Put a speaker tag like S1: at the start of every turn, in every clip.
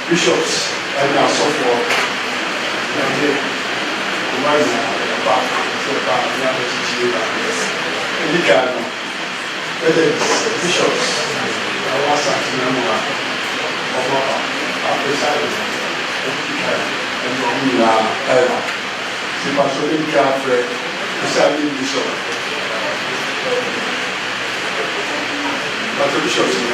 S1: Bishops and now so for bishops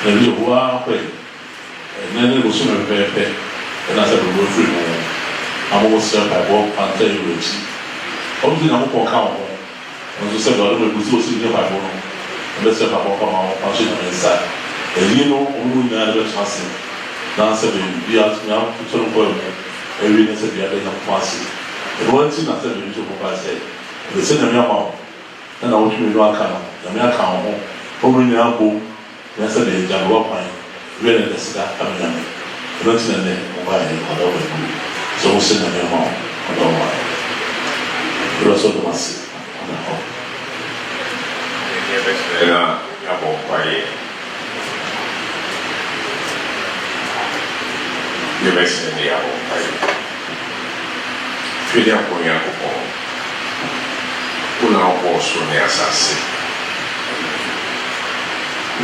S2: na bi wo akɔ na ne go so me pepe na sɛ do free mo amo sɛ pa bo panta yi rochi o bi na mo ko ka ho nso sɛ do mo gusi o si ne pa bo no be sɛ pa bo pa ma pa so na nsa eyi no o mu nyina be chance na sɛ bi a tumi a to no ko ewi ne sɛ bi a be na ko ase e won ti na sɛ bi so ko pa sɛ be sɛ na me ama na wo tumi do aka no na me aka ho o mu nyina bo na sɛ de jago kwan we na sika amina me no ti na ne o ba e ko do ko so wo sɛ na me ama o do wa e so do masi na ho
S3: era ya bo kwaye ye bese ne ya bo kwaye fili ya ko ya ko kuna ko so ne asase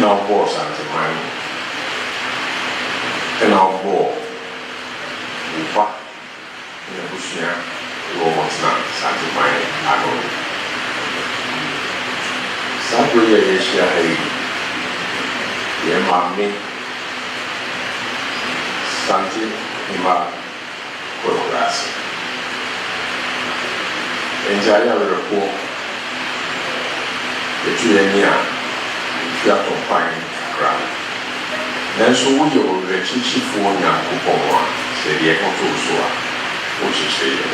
S3: na ko sante man na ko upa ne bushia ro mo na sante man ano sabe ye shia hai ye mami sante ima ko rasa enja ya le ko etu ye ni a ya to pan kra nanso wo ye o rechichifo nya kokon a se ye ko to so a o chiche ye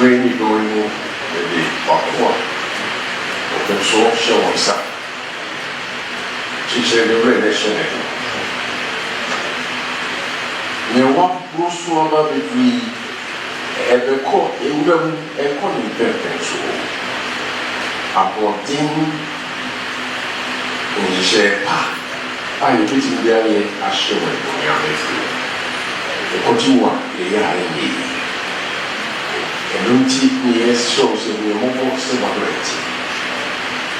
S3: when you go in the pakwa o ke so show sa chiche le relation ne wa bruso ba bi ebe ko ewuram enko ni pepe so apọ̀tín òṣìṣẹ́ pa báyìí tó ti bí ayé aṣẹ́wọ̀n ìbòmí àmẹ́fẹ́ ẹ̀kọ́ tí wà lèyà ayé yìí ẹ̀lú tí ní ẹ ṣọ́ọ̀ṣẹ́ ní ọmọkọ́ sẹ́wọ̀n ẹ̀tì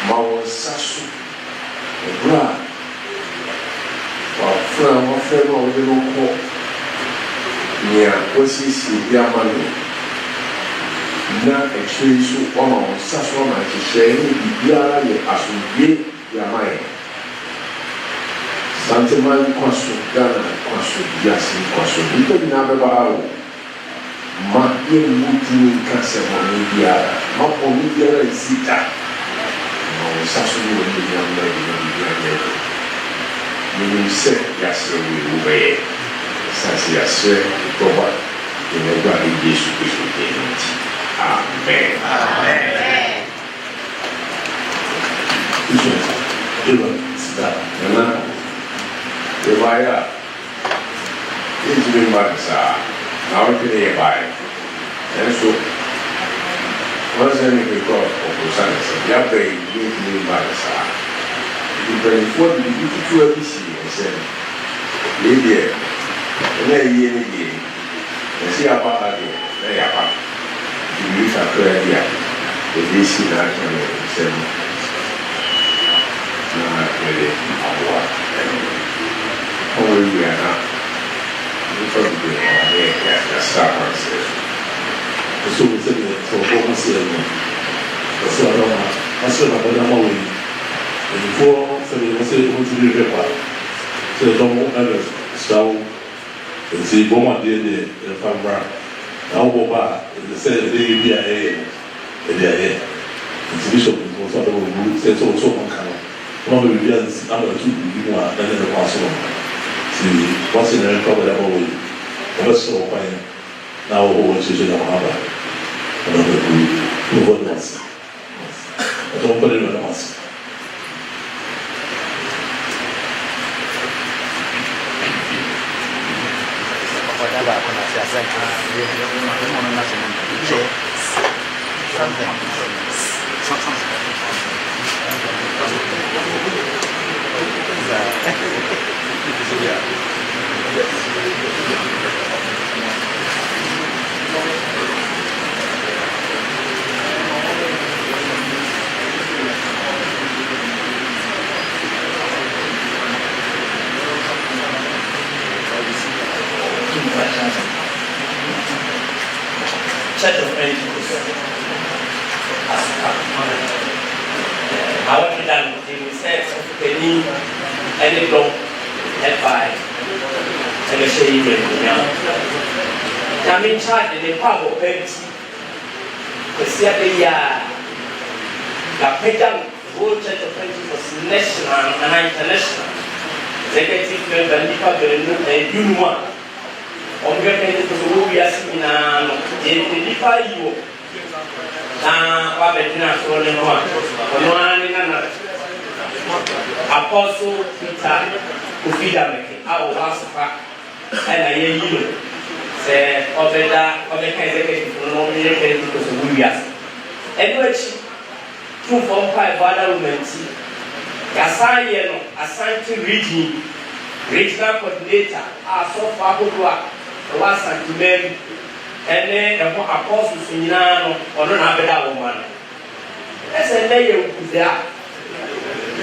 S3: ma wọ́n sásù ẹ̀bùrà wà fún àwọn fẹ́ náà wọ́n ló kọ́ ní àkọsíṣẹ́ bí a máa lò na akyire so ɔma wɔn nsa so ɔma nhyehyɛe ne biribiara yɛ asomdwe yama yɛ santeman nkwa so ghana nkwa so wiase nkwa so nnipa nyinaa bɛba ha wo ma yɛmmu tumi nka sɛ bɔne biara ma bɔne biara nsi da ma wɔn nsa so ne wɔn nyinaa mma nyina biribiara yɛ menim sɛ yɛasrɛ wo ewu bɛyɛ ɛsiane sɛ yɛasrɛ dɔba yɛn Awurade Yesu Kristo din no nti amen.
S2: Amen.
S3: Nana, the buyer is doing what is now to the buyer. And so, what's any because of the sons of Yahweh, you need by the side. You bring forth the beautiful ABC and said, Lydia, and then ye again, and see about that, they are back. You use a prayer here, the DC that can send really our how we are not. We probably are start ourselves.
S2: So we said so what we say so I don't know. I said about the more before so we say we to do repair. So don't ever so see bomb the family. Now Boba said they be a bishop was sort of a says also one kind of one of the years number 2 you are then the possible. See what's in the recover that way. What's so fine now what you should have another group what else. I don't put it on us.
S4: Church of Pentecost. However, that the says of the ɛne dɔm ɛbae ɛbɛhyɛ yi wɔ anuonyam nyame nkyɛade ne pa a wɔpɛ nti kwasi abɛyi a yɛapagya no World Church of Pentecost national and international executive member nipa bɛnu ɛdunu a ɔmbɛ Pentecost wɔ wiase nyinaa no yɛde nipa yi wɔ na wabɛgyina soɔ ne ho a ɔno ara ne nana Apostle Peter Ofidameke a wɔwɔ asopa ɛna yɛyi no sɛ ɔbɛka executive no ɔmeyɛ Pentecost wɔ wiase ɛno akyi tumfo mpa ɛbada romanti yasan yɛ no Asante regional coordinator a asɔfo ahodoɔ a ɛwɔ Asante man ɛne ɛho apostles nyinaa no ɔno na abɛda wɔn ma no ɛsɛ ɛnɛ yɛ nkuda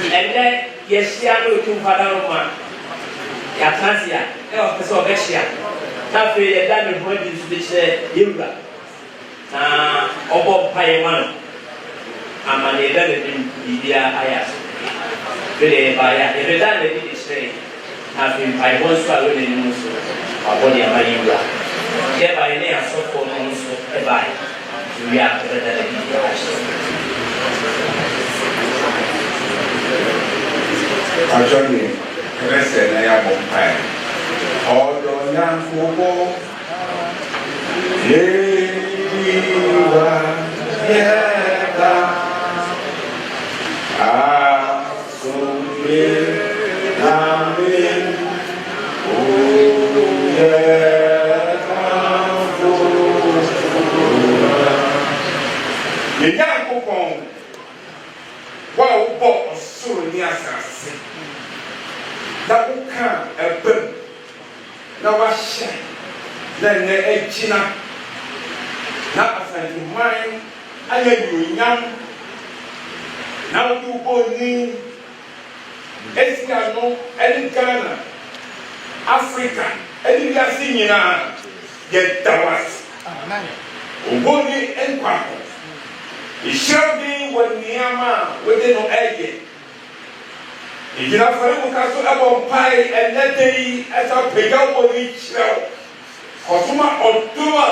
S4: ɛnɛ yɛhyia no tumfo adaro ma yɛatase a ɛwɔ pɛ sɛ ɔbɛhyia na afei yɛda ne ho adi nso de kyerɛ yɛwura na ɔbɔ mpa yɛ ma no ama ne yɛda ne dim biribiara ayɛ aso bɛde yɛbaeɛ a yɛbɛda ne de kyerɛ na afei mpaebɔ nso a wɔn anim nso wabɔ ne ama yɛwura yɛbaeɛ ne asɔfoɔ no nso ɛbaeɛ wie a yɛbɛda ne biribiara ahyɛ
S3: Ajọ́ni ẹlẹ́sẹ̀ náà yà bọ̀ mpa ẹ̀. Ọ̀dọ̀ Nyankopọ̀ yéèwà yẹ́ta àsọ̀gbé nàmé òyẹ́ta fòrò. Yẹ Nyankopọ̀ wà ó bọ̀ ọ̀sọ̀rọ̀ ní asase. Na woka ɛbɛm na wahyɛ na nnɛ agyina na asanteman ayɛ anuonyam na wode wobɔ ni asi ano ɛne Ghana Africa ɛne wiase nyinaa yɛda wase wobɔ ni nkwa ho ɛhyerɛ den wɔ nneɛma a wode no ɛyɛ Ìjìnà fẹ́rẹ́mù ká so ẹbọ mpae ẹnẹdẹ yìí ẹsẹ pẹ̀gà wọ ní kyerẹ́w ọ̀túnmá ọ̀dúnmá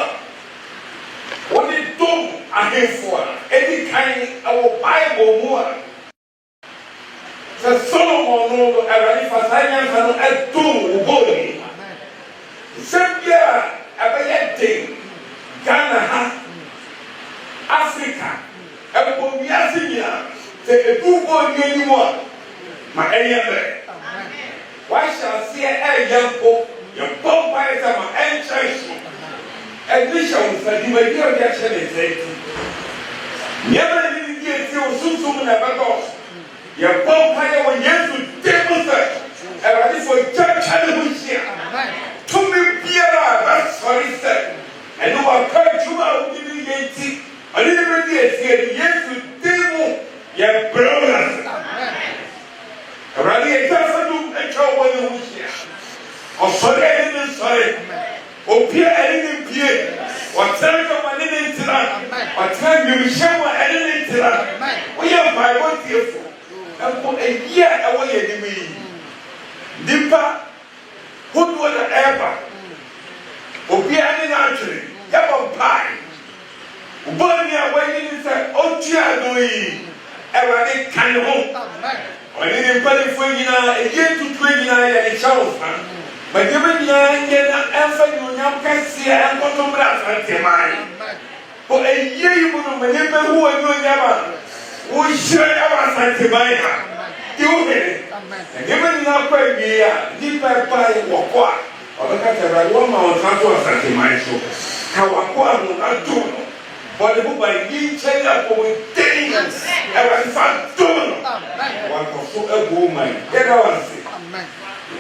S3: wọ́n ní dùn ahẹ́fọ́ a ẹni kan ẹwọ báyìbọ̀ mu a sẹ Solomon no ẹ̀rọ nífa sáyẹn nsa no ẹdùn wọ́bọ̀ ní sẹ́bi a ẹbẹ̀yẹ den Ghana ha Africa ẹ̀bọ̀ wíyásí yìí a sẹ ẹdùnbọ̀ ní ẹni mu a. Ma ɛyɛ bɛ wahyɛ aseɛ ɛyɛ mpo yɛbɔ mpaeɛ sɛ ma ɛnkyɛn so ɛde hyɛ wo nsa di ma bi a ɔde ahyɛ ne nsa eti nneɛma ne bi di eti o sunsun na ɛbɛdɔɔso yɛbɔ mpaeɛ wɔ Yesu dim sɛ Awurade fo gya twa ne ho hyia tumi biara a ɛbɛsɔre sɛ ɛne waka adwuma a wode ne yɛ nti ɔne ne bɛdi esie no Yesu dim mu yɛbrɛ wo ase Awurade yɛ gya fadum atwa wɔ ne ho hyia ɔsɔre ɛne ne nsɔre opie ɛne ne mpie ɔtena dɔm ɛne ne ntena ɔtena nwumhyɛ mu ɛne ne ntena woyɛ mpaebɔ tiefo ɛmpo ayi a ɛwɔ yɛ anim yi nnipa hodoɔ na ɛreba obiara ne n'adwene yɛbɔ mpae wobɔne a wɔayi ne sɛ ɔtua no yi Awurade ka ne ho ɔne ne mpanimfoɔ nyinaa ɛyɛ tutuo nyinaa yɛ ne kyɛ wo fa ma nneɛma nyinaa nyɛ na ɛmfa anuonyam kɛseɛ ɛnkɔto mmra Asanteman bɔ ɛyɛ yi mu no ma nnipa hu anuonyam a wohyerɛ ɛwɔ Asanteman ha de wo hene na nneɛma nyinaa kɔ awie a nnipa ɛbaeɛ wɔkɔ a ɔbɛka sɛ Awurade wɔma wɔn nsa to Asanteman so ka wakɔ ahonato no bɔde ho ba yi nkyɛn apɔmuden Awurade fa dom no wakɔso agu man yɛda wase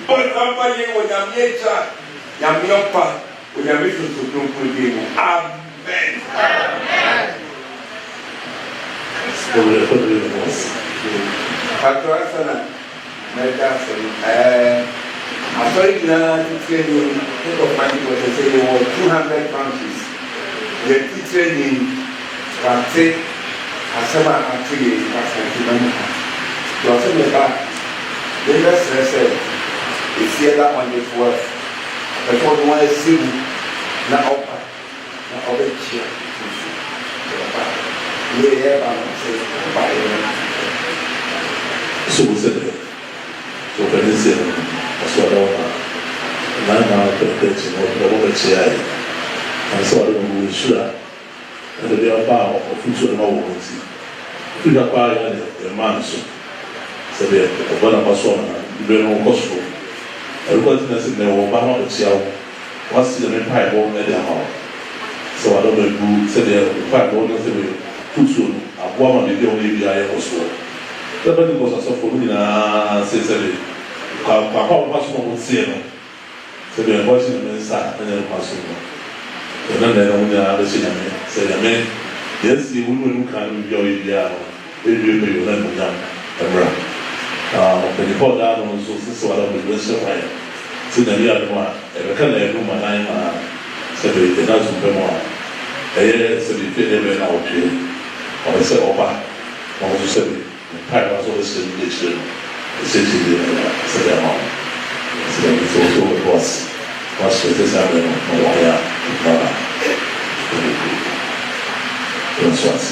S3: bɔnamba yɛ wɔ Nyame agya Nyame ɔpa wɔ Nyame soso kronkron din mu amen Pastor Asana mɛda asɛm asɔre nyinaa titire ni head of Pentecost sɛ yɛwɔ 200 branches yɛ titire ni wate asɛm a ato yɛ Asanteman mu ha yɛ ɔsɛ mɛba Then that's say, if you that one is worth, before the one is seen, not open, not open chair. Yeah, I'm saying,
S2: so we said that. So can you say, that's what I want. Now, protection or the chair. And so I don't know, sure. And the other bar of future no one see. If you acquire a man, so the one of us one, you don't know what's wrong. Everybody's in the Obama chair. What's the empire born at their house? So I don't know who said the five owners away. Too soon, a woman did the only be I was for. The body was a soft in a sensory. Papa was not saying. So they are watching the inside and then passing. And then they don't know the cinema. Say, Amen. Yes, the woman can be your idea. If you pay your name, when you call down on so I don't be rest of fire. So the other one, a kind of room and I'm said it does more. A said it fit out here. Or I said, Opa, I was said it. The pirate was always in the city. Essentially, said their mom. So it's also it was this happening on wire. That's what's.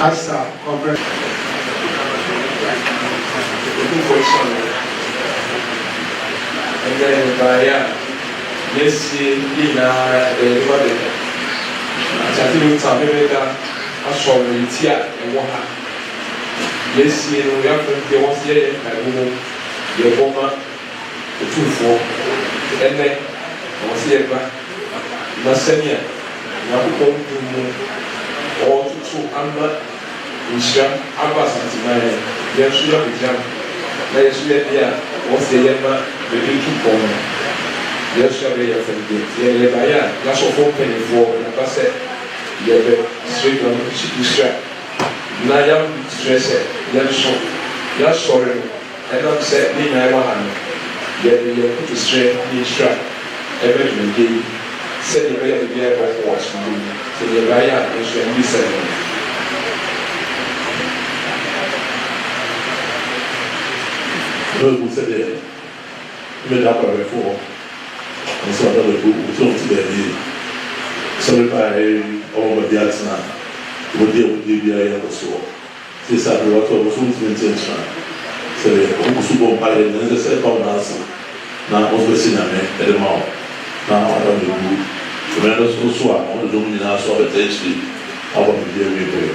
S1: Asa, corporate.
S3: Looking for something. And then by yes, everybody. I think it's a very a short tea and water. Yes, we have to once a year at home, the woman, the 2-4, and then once a year back. Nasenia, Nabucco to all to Amma. Insha Abbas Antimaya, Yashua Bijam, Yashua, what's the Yama, the big corner. Yashua Yafan, Yashua Open for Nabasset, Yabe, straight on Shikisha, Nayam, Stressor, Yashua, and I'm set in Iwan, Yabe, put a straight in strap, Evan Gay, said the way the air of watch from me, so the Raya is when we said.
S2: Who said that? Made up a reform. And so another group will talk to them. So if I over the Atsana, would deal with DBI or so. This I brought over food intention. So the Super Pilot and the second answer. Now, also seen a man at the mouth. Now, I don't know. Tremendous also, I want to do in our sort of HD. I want to deal with you.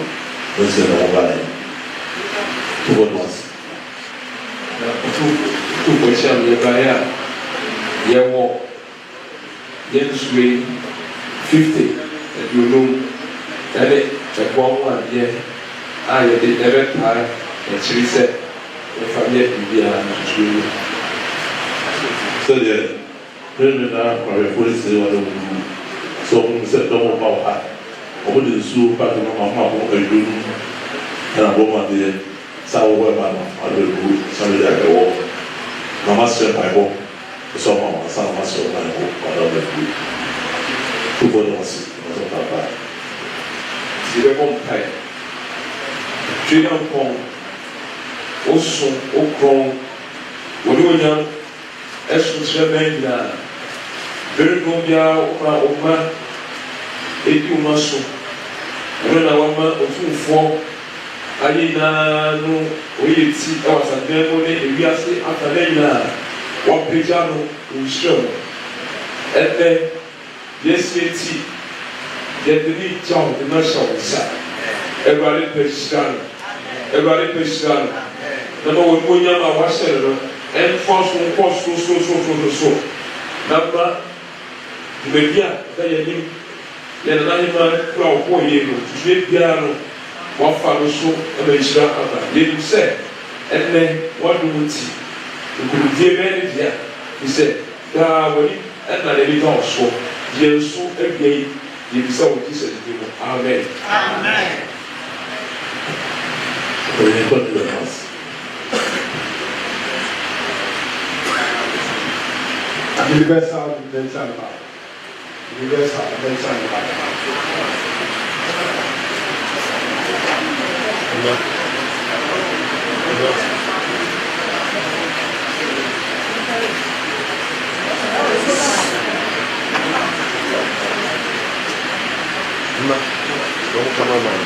S2: Let's get over by to what was.
S3: Two questions, Yabaya, Yawo, Yensway, 50, that you know, that it, the 1 year, I did never tie, and she said, if I get to be a
S2: So, yeah, really, my police say what I do. So, we said, don't know how high. I went to the zoo, but I'm not going to do, and I'm going there. Sawo man, I do somebody like a walk. My master, my home, someone, some master, my home, I don't know. Two bodies, I don't know that.
S3: See the home type. Trillion Pong, also, Okron, when you were young, as you said, very good, Oma, 8 months. And then I want to 4. Ayina no oye ti e wasadwe mo ne ewiase atalena wa peja no nshiro ebe yeseti yedini jaw de na shawsa ebale peshkan na no wo nya ma wa shere no and force so. Number the media, they are not crowd for you to sleep piano. What follows so and they shall have a say. And then what do we see? You could give any here. He said, and I did also. Yes, so again, you saw what he said. Amen.
S2: Amen. Put the house.
S1: The best out of the mental about. The best out of the mental about.
S3: Don't come around.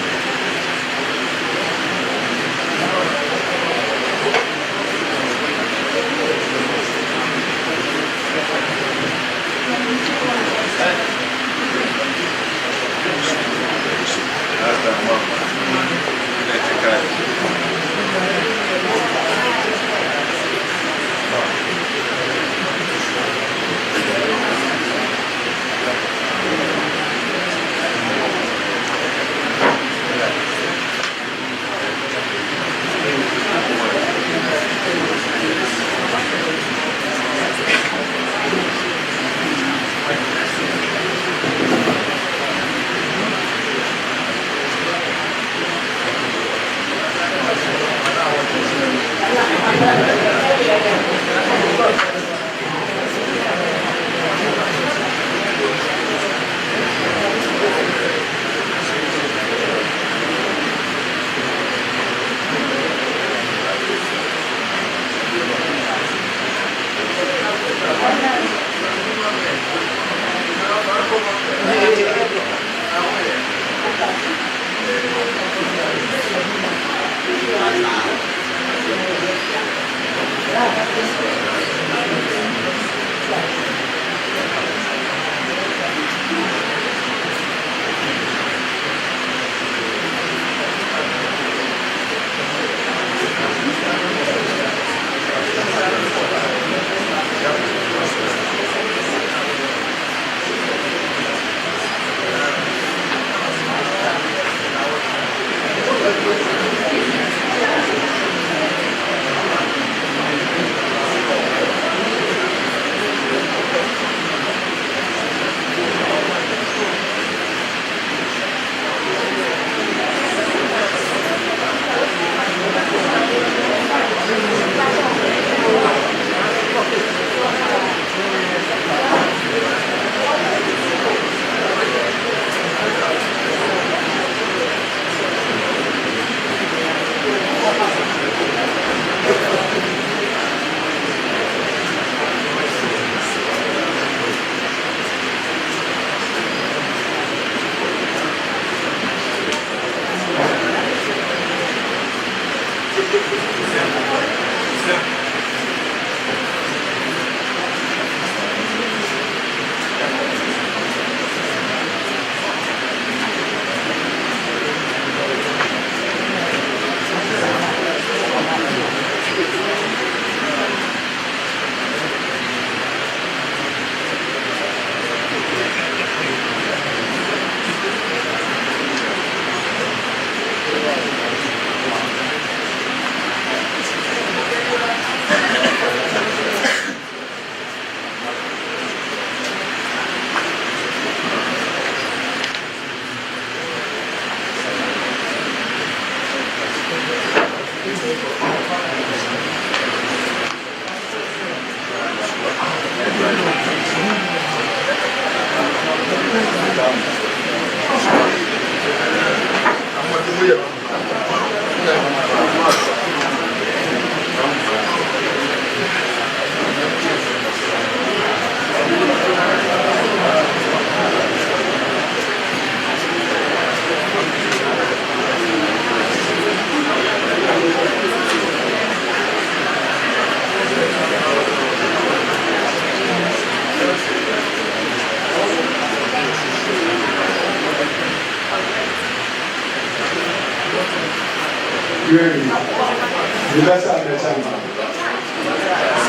S1: Really, the best out of the mental about.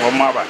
S5: ผมมาบ่ะ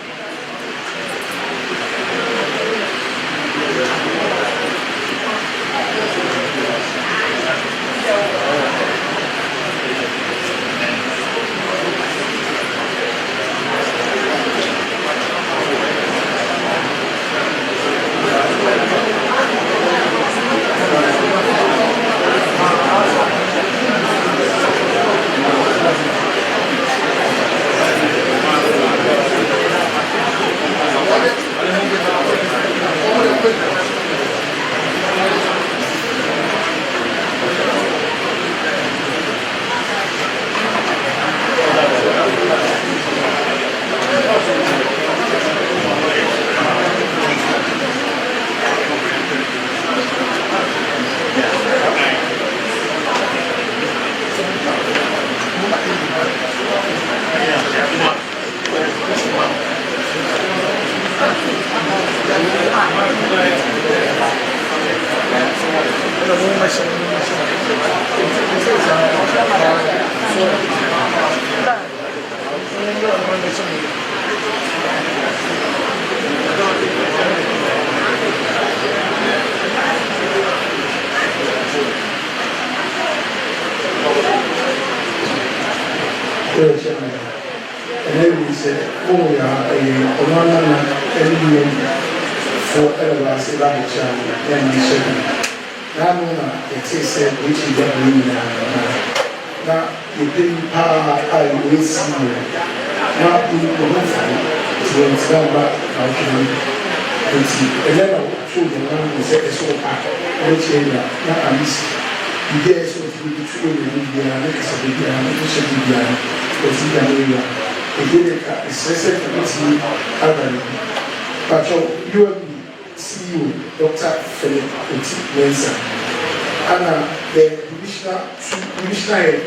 S1: And then we said, oh, yeah, a one for everlasting life, then we said, now, it said, which is the meaning now, you didn't power, I will see you. Now, you will not find it was done back, and then I will show the one who said, so back, which area, not at least. You get so to be true in India, and it's a big India, because in India, the Gileka is necessary other. But you and me, see you, Dr. Philip Wenson, and the divisional head,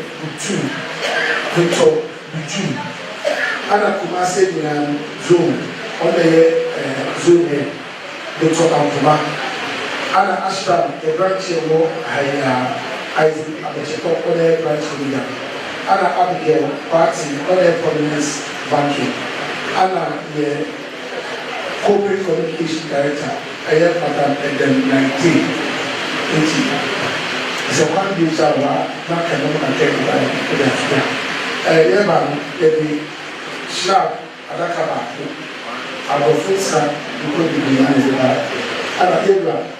S1: Victor Buju, Anna Kumase zone, on the zone head, Dr. Ampuma, Anna Ashram, the branch of Isaac Abacheko, other branch leader, Anna Abigail, party, other prominence banking, Anna, the corporate communication director, I have Madam Eden 19. It's a one day shower, not a number of ten to the Yaman, the Sharp, Adakaba, our full son, who could be behind the bar, Anna Abraham.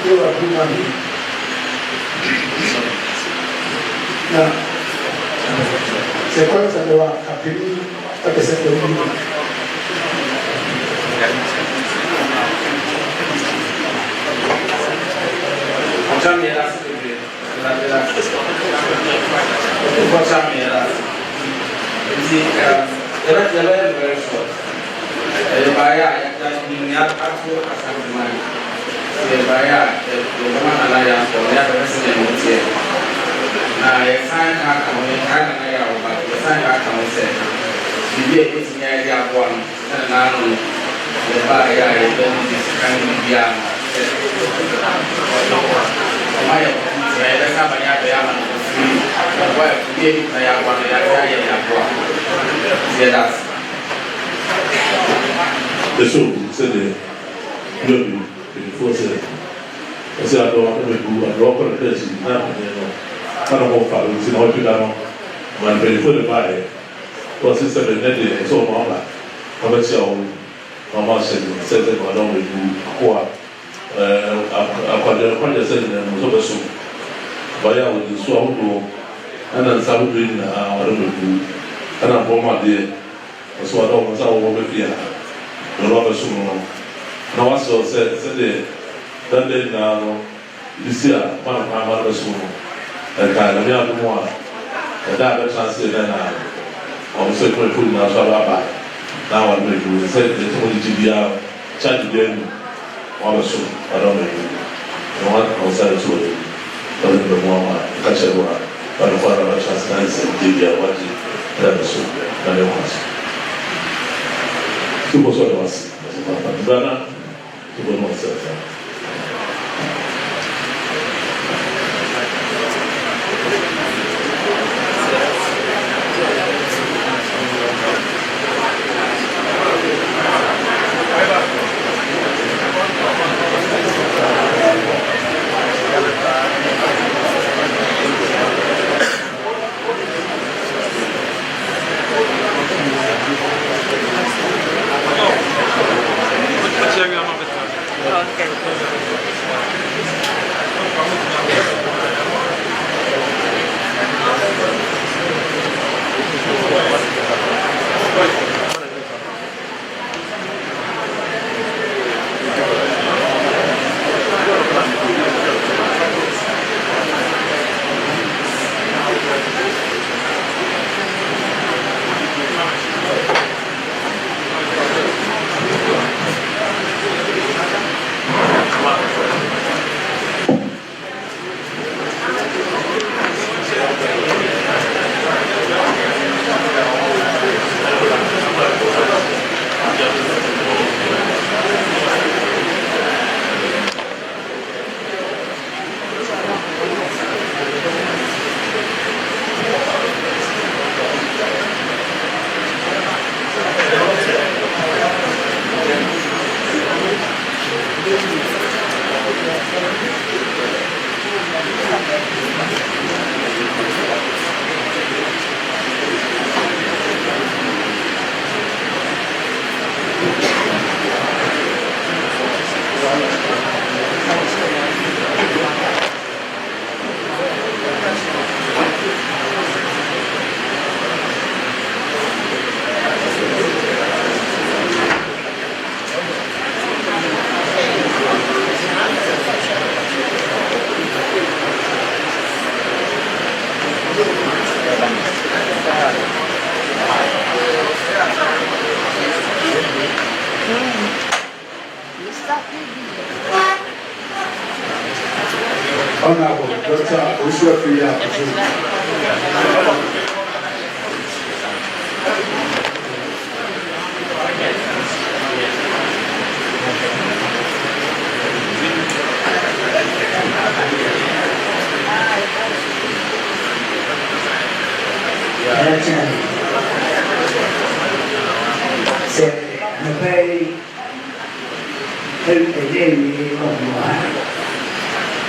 S1: You are good money. Now, the points are the happy at the second meeting.
S6: Sebaya, teman alaya, soalnya presiden muncul. Nah, yang saya kamu kan alaya, obat. Saya kamu saya. Dia punya dia buang, nanu. Sebaya itu diskan dia. Maya, saya dah banyak yang mana. Dia saya buang dia buang. Dia dah.
S2: Besok, sedih. Lebih. Forse se la trova come tu a roba per te si dà non può fare se no più da no man mpanyinfo de baayɛ wɔsi sɛ bɛnɛ de ɛsɛ ɔmo aba ɔbɛkyia wɔn na ɔmo ahyɛ no sɛ sɛ ɔmo adɔm bɛgu ako a akwadɛ sɛ nyinaa mo nso bɛso ɔbayɛ a wɔde nsu ahodoɔ ɛna nsa ahodoɔ nyinaa wɔde bɛgu ɛna bɔm adeɛ ɔso adɔm nsa wɔwɔ bɛfi a wɔde ɔbɛso no na wasɔ sɛ sɛdeɛ dande nyinaa no isi a man ama bɛso no ɛka nyame adom a ɛda a bɛtena ase dɛ na ɔmo sɛ kɔn efo nyinaa so aba na wɔde bɛgu sɛ ɛsɛ mo gyegye biara kyagye biara mu wɔabɛso adɔm bɛgu na wɔn ɔnsa ɛso wɔde ɔde bɛmu ama ɛka kyerɛ wɔ a wɔde kɔ ara bɛtena ase na nsɛ gye biara wɔagye ɛda bɛso na ne kɔ so tubo so ɔde wase brana tubo no ɔsɛ ɛfa
S1: Honorable Dr. Osuafiya Akufo.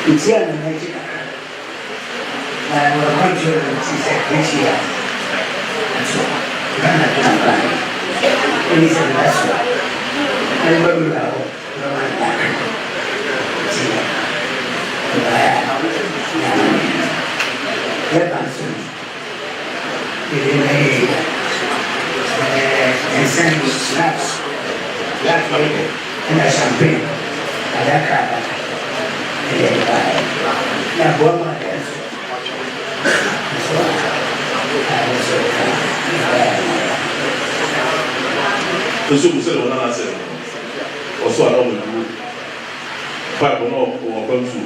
S5: It's here in Nigeria. Our country is a Asia. And so, Ghana can buy. It is a lesson. And what we have, no one back. Let us and send snaps, black label, and a champagne, and a crab. Now, what my answer?
S2: nso kò sẹ́ni wọn nana sẹ́ ọ̀sọ́ àná wọn dúró báyìí wọn náà wọ́n kọ́ nsu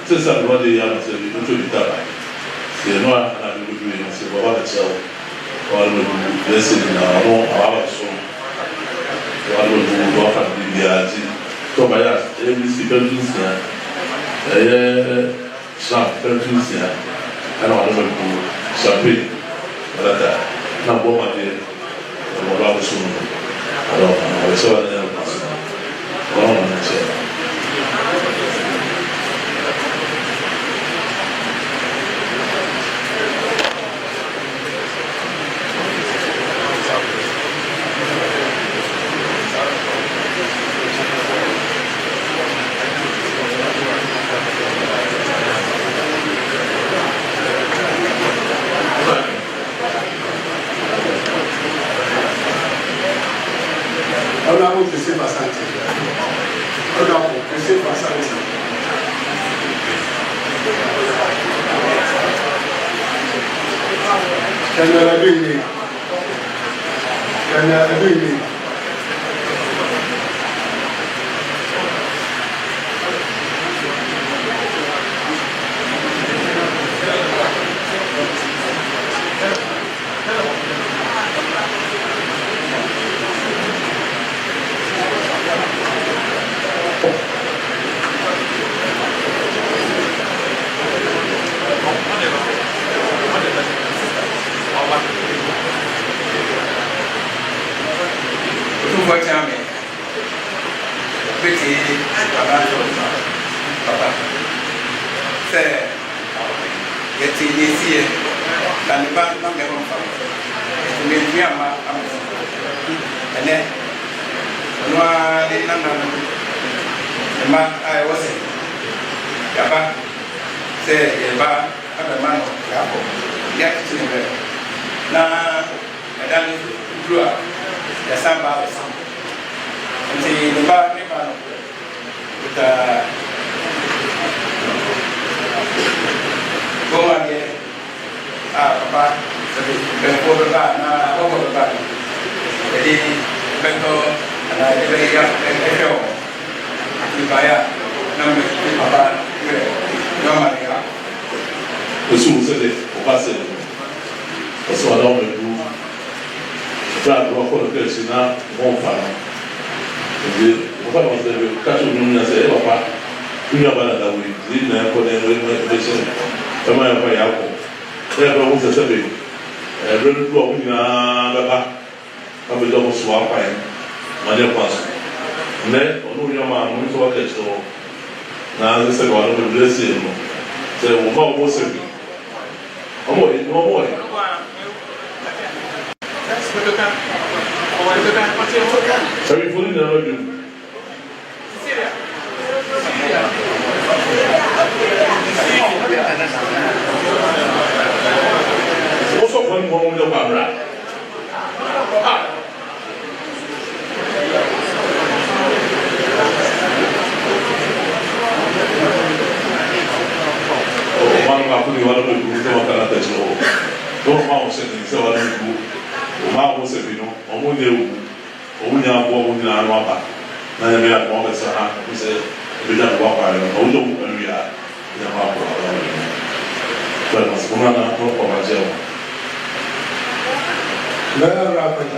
S2: sísè àná wọn de yà wọn sẹ́ni tó tóbi tá a sẹ́ ẹ̀ náà àná mi lójú yẹn sẹ́ wọ́n bá bẹ̀ kyẹ́ wọ́n wọ́n lọ dúró yẹ sẹ́ ní náà wọ́n àwọn bá sọ wọ́n lọ dúró wọ́n fà ní ibi àti tọ́ba yà ẹ̀ bí si pẹ́ tún sí yà ẹ̀ yẹ snap pẹ́ tún sí yà ẹ̀ náà wọ́n lọ dúró champagne wọ́n dà náà bọ́ wọn dé wọ́n bá sọ wọn. Alors, on va se voir dans le passé. Voilà, on a fait.
S1: Honorable Joseph Asante. Honorable Joseph Asante. Can you agree me? Can you agree me?
S6: Papa, say, get in this year, and the bank not get on fire. To make me a man, and then, no, the man I was in. Yaba, say, Yaba, and the man of Yabo, get to the now, I done grew up, the samba, and the bar never with go on here. Papa, before the bar, now over the bar. The Bento and I never get a show. You buy a number of Papa, no money.
S2: The school said it, Papa so I don't know. Try to work for the person now, won't find. Papa was there, catch a woman and say, Papa, you know about that way. Didn't I put them with my patient? Am I a alcohol? There was a survey. A very poor woman, Papa, I will double swap fine. My dear pastor. Then, on your man, we talk at all. Now, this is what I will bless him. Say, what was it? Oh, boy, no boy. Sorry for the also one more with the camera. Oh, one of don't want to say what I do. Oma was a pino, Omo, Omunia, Womuna, Wapa. Now we are more than who said, we don't walk by although when we are in the map of but was one of our jail.
S1: Very rapid.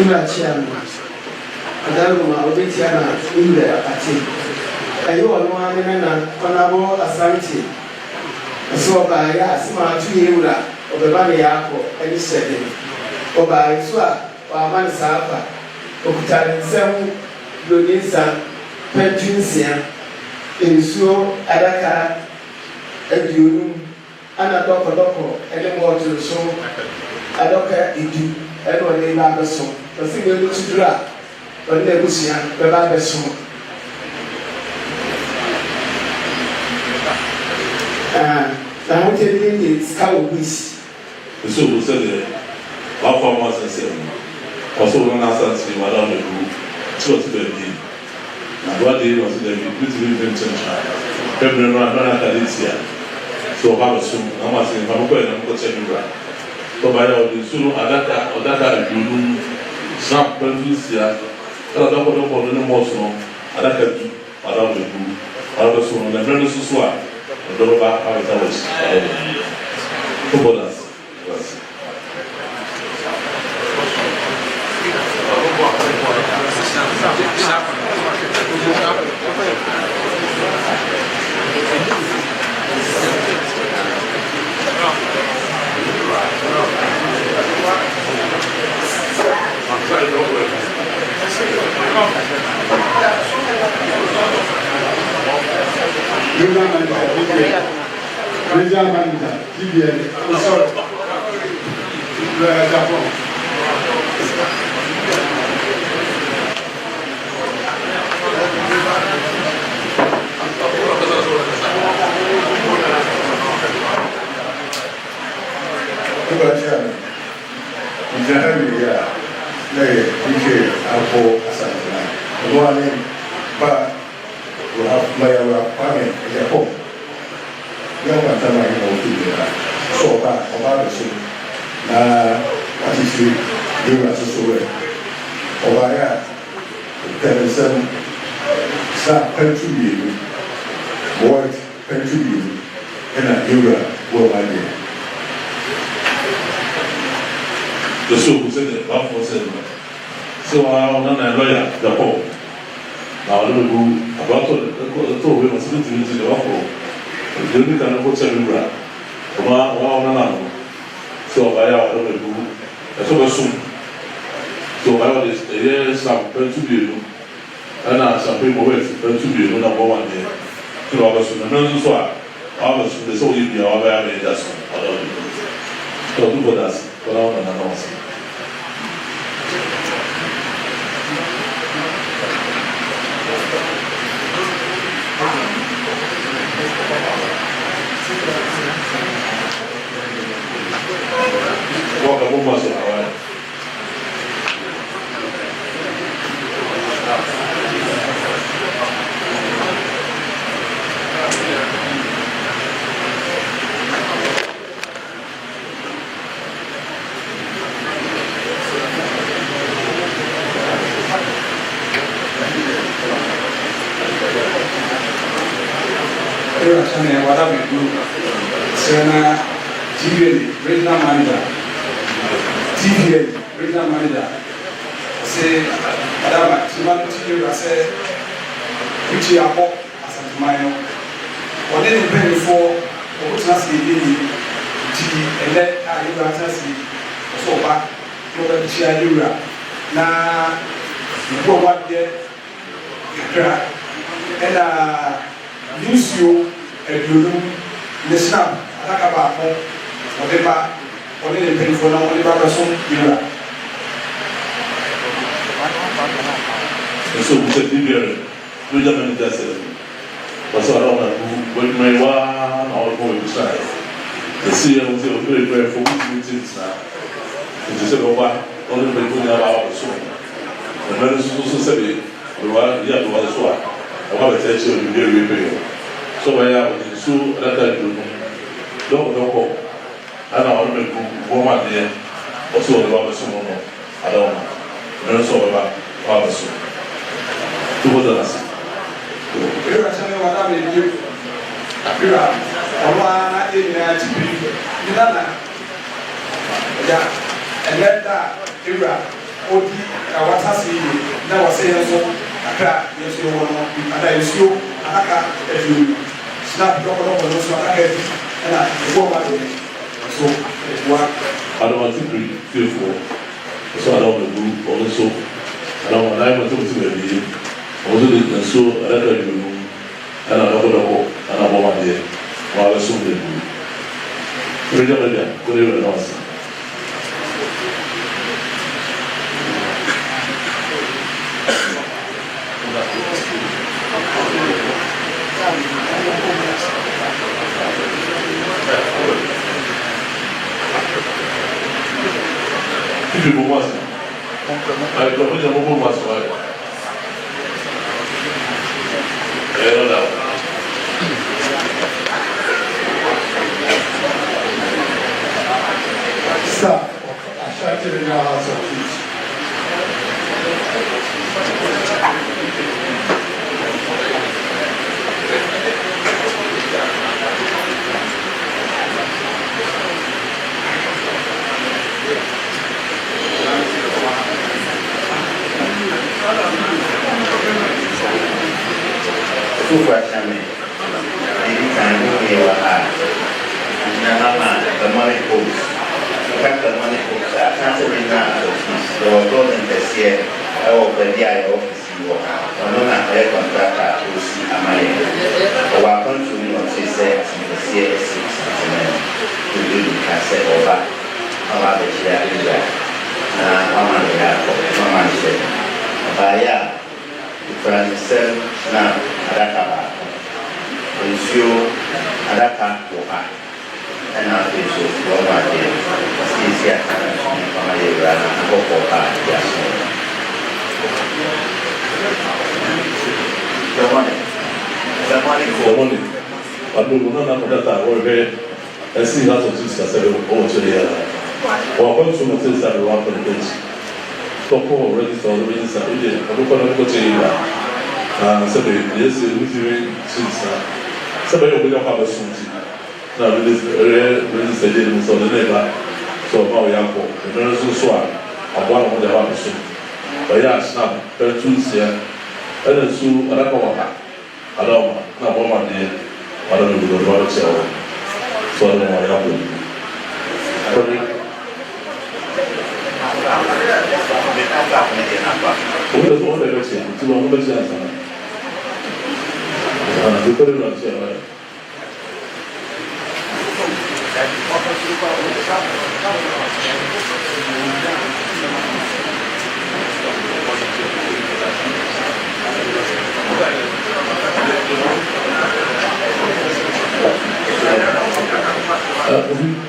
S1: Ina chairman. Adaluma obetiana inde ati. Ayo ono na Honorable Asante. So ba ya asima atu yewura obeba ne yako ani sede. Oba iso a wa man safa. Okutare nsem donisa pentunsia. Ensuo adaka aduonu ana doko ele mo otu so adoka idu ele o le ba beso o si we lu tudura o le busia be ba beso na mo te ni ska o bis
S2: so we said the performance and also na santi wala le du so to be na what they was the beautiful intention February na Galicia so ba so na ma se ba ko na ko chedura to ba ya o sunu adaka dunu snap producia ala da ko no mo so adaka du ala do du ala so na brand so so a do ba ha ta was to bodas
S1: Regional Manager, GBN.
S6: Sorry. Japan.
S2: The school said that one was said, so I don't know lawyer, the Pope. Now, I don't know about the tour, we must be to the awful. The only kind of what's everywhere. So I don't know, that's what soon. So I was there, some to be, and some people went to be number one day. To our soon, and then so I was the so you be our very that's what I do. So do for us, for our announcement. Welcome, one more time.
S6: Regional Manager, TVA, Regional Manager, say, Madame, Timon TVA, say, which you are up as a minor. Or then you pay for what's not the and let you answer so back to the Chia. Now, you go what there, and use you and you the snap, attack about whatever, only the pain for now, only by person, you know.
S2: So we said, we don't just but so I don't know when my one or going to try. The CEO was very, very for meetings now. It is about only by doing about the soul. The medicine also said it, we were here to other swap. I want to tell you, very real. So I have the soul that I do. Don't go. I don't want to woman there, also about the soul. I don't know. Never saw about the soul. Two of us.
S6: You are telling me what I mean, you are in TV. You know that. Yeah, and let that you are OD. What has he now saying so? I can't, yes, you want to, and I use you. I can't, if you snap your own, also I can't, and I go away. So, what
S2: I don't want to be fearful. So I don't want to do also. I don't want to be also the so I don't know. And I don't know. And I'm over there. While I assume they do. Good else. People must. I don't know what's right. I don't know.
S1: Stop. I shouted in our house of peace.
S7: Tufa chame, ini kan dewa ah, nama the money post, kat the money post. Akan sebenarnya the golden test year, awak berdia office awak, orang nak bayar kontrak tak usi amai, awak pun cuma sisa sɛ ɔba ɔba abɛkyerɛ Israel na ɔma ne yɛ akɔ ɔma ne hyɛ ɔbaeɛ a ɔkura ne nsɛm na adaka baako nsuo adaka wɔ ha ɛna afei so wɔn mu adeɛ siesie aka na so ne ɔma yɛ wura na akɔkɔɔ ha de aso Good morning.
S2: Aduh, mana nak datang? Orang esi rasa susah sebab orang ceria. Orang cuma susah orang terkejut. Toko register ini. Aku kalau aku ceria, sebab dia sendiri susah. Sebab aku punya apa sunyi. Nah, register jadi musuh mereka. So mau yang aku, mereka susah. Aku orang punya apa sunyi. Bayar senang, tercuci. Ada su ada kau apa? Ada apa? Nak apa dia? Ada ni juga baru siapa? Soal yang apa pun. Tapi, boleh tu orang dah siapa? Cuma orang dah siapa sana. Kita ni dah siapa?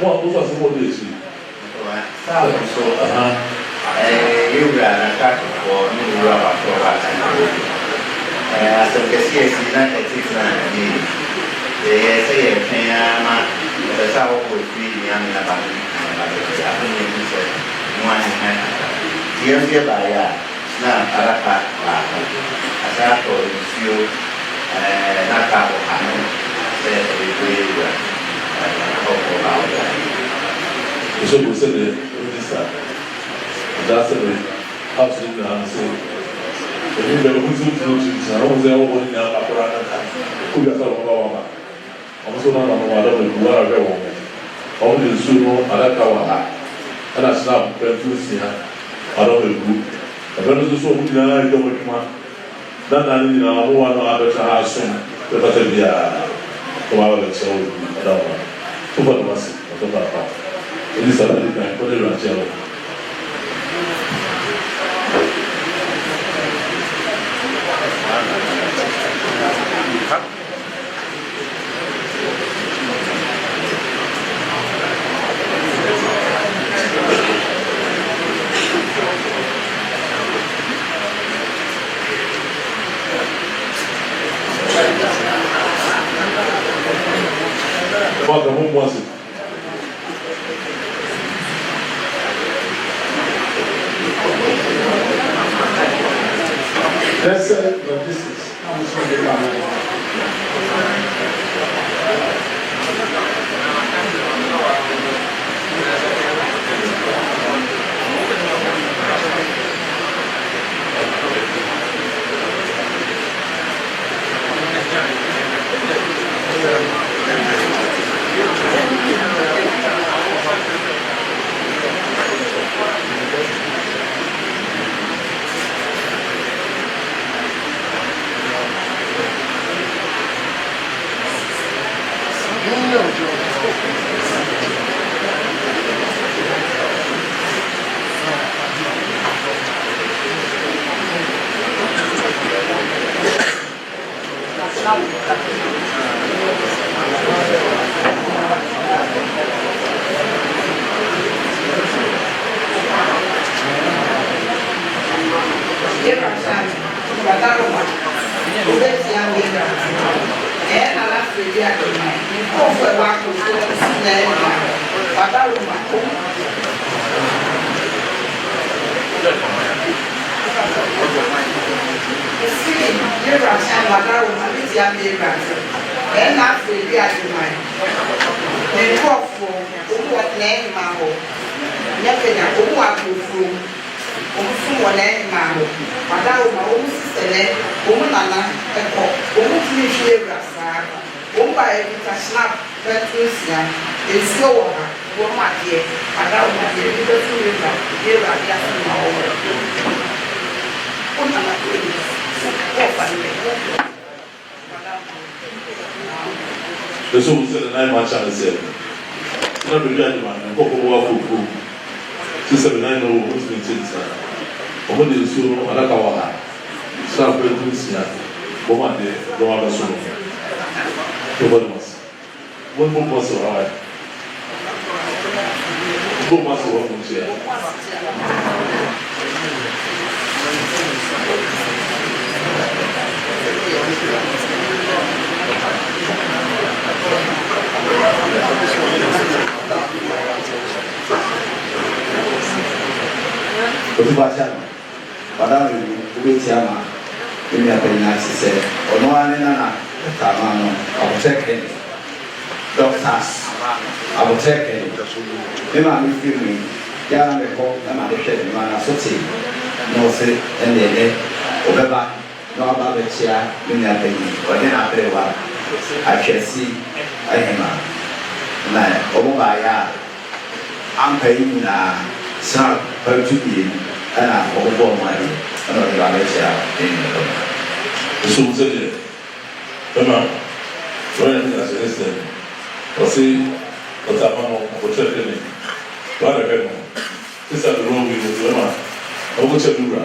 S2: Buat apa semua dia sih?
S7: Tahu so, juga nak kau ni berapa perkara asal kesi nak etik nak ni, saya punya mak saya pun free yang nak bagi, apa ni bisa muat ni, dia bayar, nah arakat lah, asal kau issue nak kau kan, saya beri juga.
S2: Isso você vê, está. Já se vê, a gente não sei. Ele veio muito útil, não é o bom de nada para nada. Cuida só com a mama. Vamos lá na mama da mulher ver o homem. Onde o sumo ala kawa, ala snap perfusia, ala o grupo. Agora o sumo de nada então muito mais. Dan ali na rua não abre a ação, para fazer via como a leção da tu buat masih, tu tak apa. Ini salah di kan, kau ni rancang. Buat kamu masih.
S1: Let's say the distance. How much will they come? Isso você não é mais chance. Não é brilhante, mano.
S2: nkɔkɔ fufu sisɛ bi nan na wɔ wɔn tumi nkyɛnkyɛn wɔn de nsuo adaka wɔ ha sɛ apɛntu nsia wɔn ade wɔn abɛso no wɔn bɔ se wɔn bɔ se wɔ ha bɔ se wɔ wɔn nkyɛn.
S8: Otubacha, padahal ubetiama, ini apa yang saya onoane nana tamano, apotheke, doctors, apotheke, memang ini ya mereka memang ada mana sosial, nose, endele, obeba, no apa becia, ini apa ini, orang apa lewat, akhirsi, ayam, nah, obaya, angkai ini na, sangat berjubi. Ana ọgbọ ọmọdé ẹnna ọdún abẹ ṣe ẹni ẹdọ.
S2: Èso wùsẹ̀ jẹ bẹ́ẹ̀ma wọ́n yẹn ti na ṣe ẹsẹ̀ ọ̀sẹ̀ ọ̀tá àmọ́ ọ̀kọ̀tẹ́ ẹ̀kẹ́ni wọ́n á bẹ̀rẹ̀ mọ́ sísè àdúrà wí ní ọdún bẹ́ẹ̀ma ọ̀kọ̀tẹ́ dúrà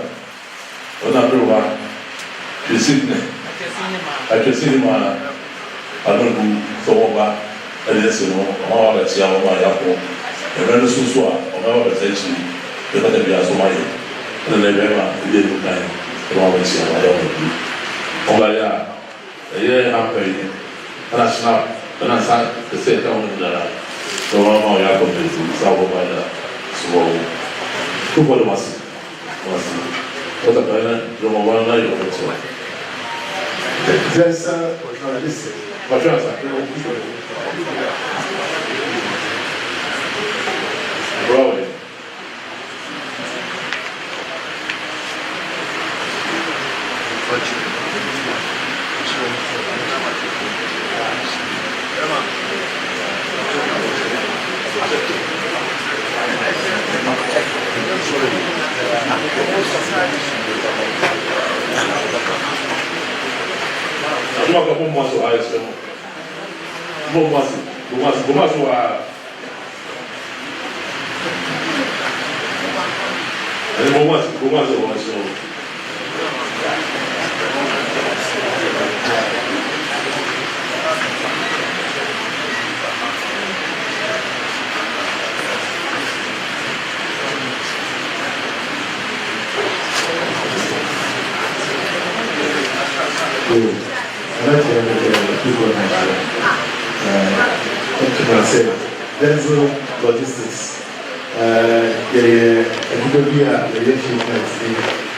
S2: ọ̀nà àbẹ̀rẹ̀ wa kìsì nẹ̀ àkẹ́sì ni mà àdúgbò sọ̀wọ́ bá ẹ̀dẹ̀ ẹ̀sẹ̀ wọn ọmọ wa bẹ̀ tí a wọ́n máa yà kọ́ ẹ̀rẹ́ ní soso a ọmọ wa bẹ̀ tẹ̀ ẹ̀kì yɛbɛ tɛ bi asoma yɛ ɛna na ɛbɛn ma ebi enu kan ɛna wɔn bɛsi ama yɛ wɔn bi wɔn ba yɛ a ɛyɛ ampa yi ɛna snap ɛna nsa kɛse ɛka wɔn nyinaa na wɔn ama wɔn yɛ akɔ mbɛnti nsa wɔn ba yɛ sobɔ wɔn tó bɔ dɔm ase wɔta bɛyɛ na dɔm wɔn na yɛ wɔn kyerɛ.
S1: There's a journalist.
S2: But trust me, bro. Não acabou o moço lá, isso é bom moço a é bom moço
S1: Denzel Logistics. Everybody here, the achievements in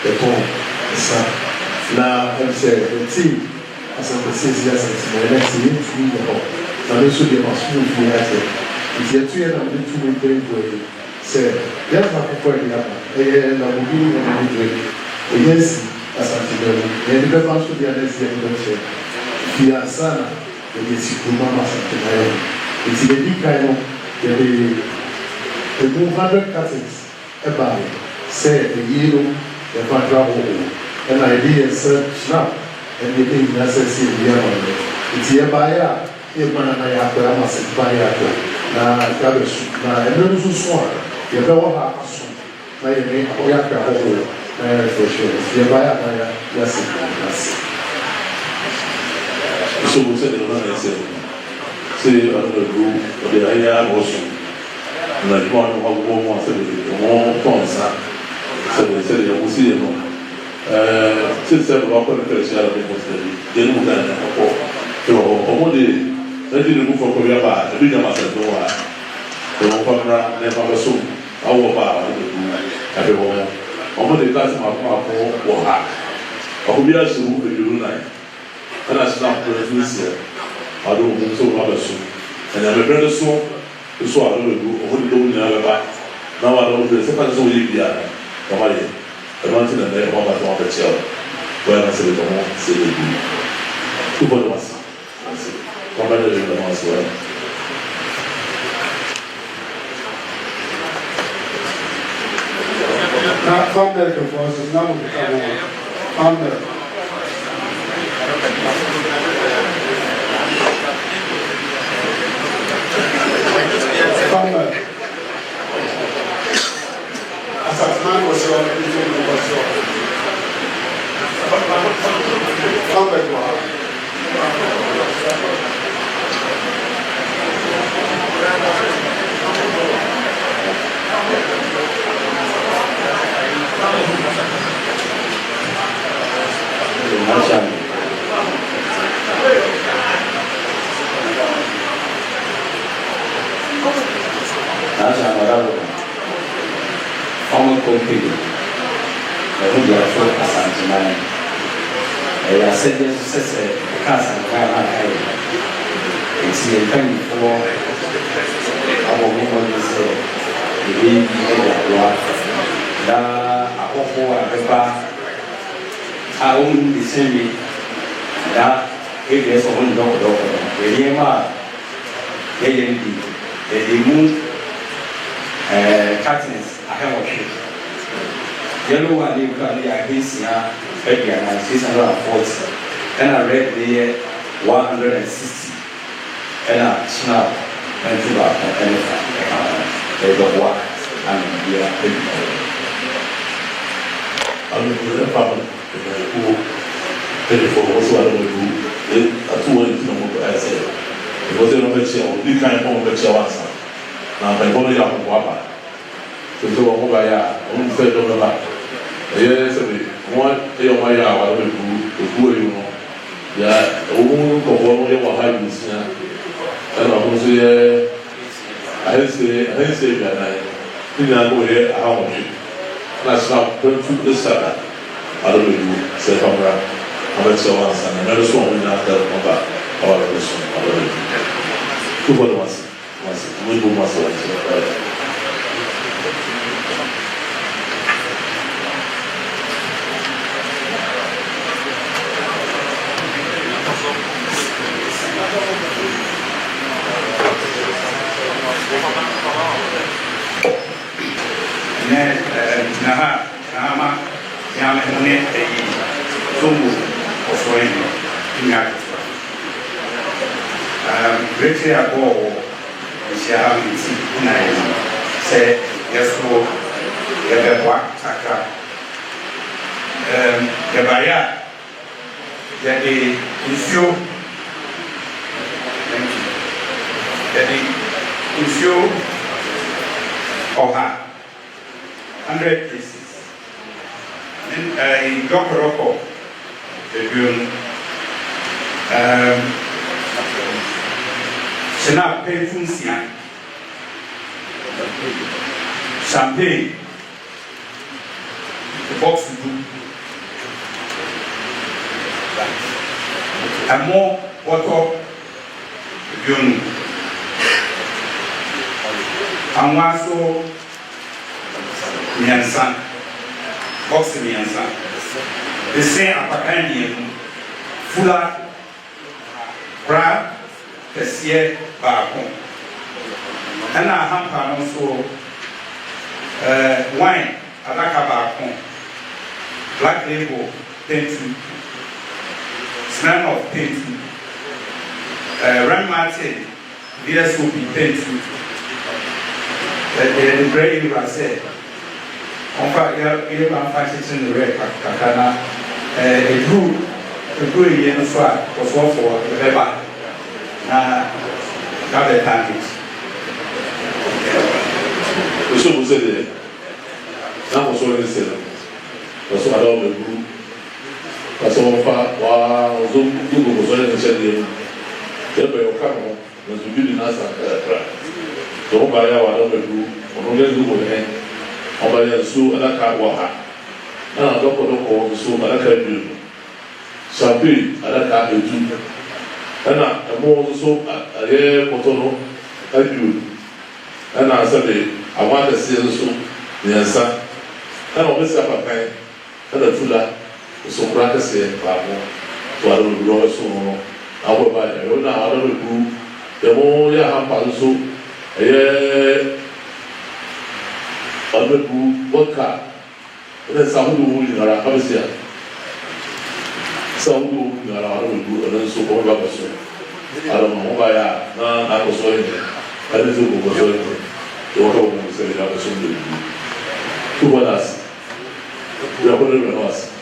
S1: the phone. Now, I'm saying the team, as I'm saying, yes, the next year, now they should be a smooth year. If you're 2 years, I'm going to be very good. Say, there's nothing for the other. And I'm being a good yes, as I'm saying, and the government should be a next year. If you are sana, then yes, you can mama something. It's a big kind of the move 100 cuttings about say the yellow, the background, and idea said snap, and the thing necessary the other. It's here by a man and I have to have a by a now, garbage, now, and then so sworn. You don't have to soon. Now you make a yaka hole, for sure. You buy a yes.
S2: So we said the say under the roof of the area also. And I want to have one more sponsor. So they said, you will see them. Since several of the first year of the then we can afford. So, they didn't move for Korea bar, the bigger master door. The Opera never soon. Our bar, everyone. Over the class of our hack. I will be asked to move the July. And I snapped this year. I don't know so much soon. And I'm a brother soon, so I don't do only don't never back. Now I don't do the second so you be at Kamali. The mountain and then one by one the child. Where I said, I won't say it. 2 for us. Come back to the house.
S1: Now, come back and forth, now we come on. man was on the was on.
S8: Nacha Marabo, former company, the Rudia for Asantimani. I said, yes, a cancer, it's a penny for our woman is the baby of the Apo, the bar. I own the same that if there's a one dog, the Yema, the moon. Curtains, I have a tree. Yellow one, you can be a piece now, maybe and 640. And I read the 160. And I snap and two back and there's a walk and we are
S2: I'm going to problem who paid for also I don't do a 2 weeks no I said. It was a number of the kind of picture na mpɛbɔ yɛ akɔkɔ aba sɛ wɔn ba yɛ a wɔn fɛ dɔm ba ɛyɛ sɛbi wɔn ɛyɛ wɔn ayɛ a wɔn eku eyi no yɛ wɔn nkɔkɔ no yɛ wɔ ha yi nsia ɛna wɔn nso yɛ ahensie aduanan ne nyinaa no yɛ ahahɔhwɛ na sena pɛntu esada ado eku sɛ famra abɛkyerɛ wɔn ansa na mɛro so wɔn nyinaa da wɔn ba awa bɛbɛ so ado eku tuba no wasi. Muito bom,
S8: say yes, Saka. The Baya, the issue, the issue of her 100 pieces. In Dr. Rocco, the Senap Penfuncia. Champagne, the box to do, and more water, gun, and one so Miansan, box Miansan, the same Apacanian, Fuller, Brad, Tessier, Barcon. And I have also wine, Alaka Black Label, Pentu, Smell of Pentu, Ram Martin, VSOP Pentu, the Grey River said, on fire, you are fighting the red Kakana, a good year swag was one for the Beba. Now the package.
S2: So we said that now was already said that so I don't know that's all far wow so you go so and said there be come was to build us so ba ya wa don't do on le do go eh on ba ya so ala ka wa ha na do ko so ala ka do champagne ala ka etu na mo so aye kotono adu na sabe I want to see also the answer. I don't miss up a kind, and a fuller, so practice it, Pablo, to our royal so. I will buy a own out of the group, the more you have also a other group, what car, and then some who in our house here. Some who in our own group, and then so on. I don't know why I was going there. I didn't know what was going there. The water was saying that was something. 2 hours. We are going to us.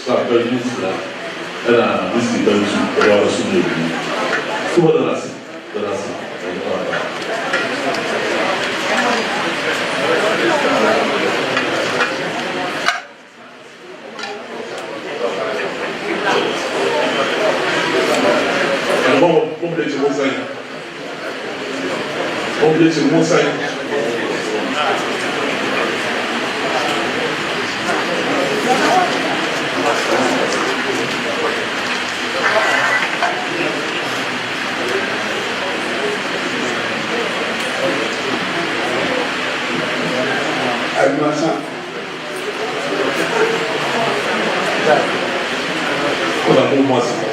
S2: So I got used to that. And this is very soon. I got soon. So what does it? And what did you say? What did you say?
S1: Admasa.
S2: Olha como assim.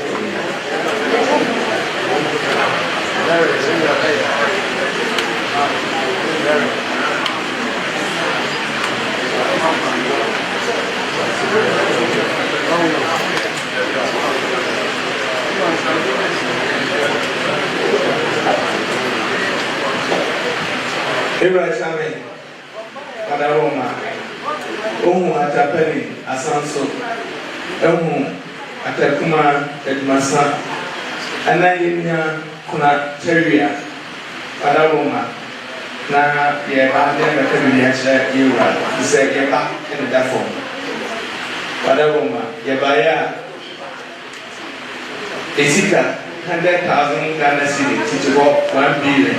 S6: Ibrahim pada Roma ohun atapeni asanso ehun atakuma edmasa anayenya kuna teria pada Roma na ye ba de na tebi ya cha yura se ye ba en da form pada Roma ye ba ya esika 100,000 Ghana cedis to 1 billion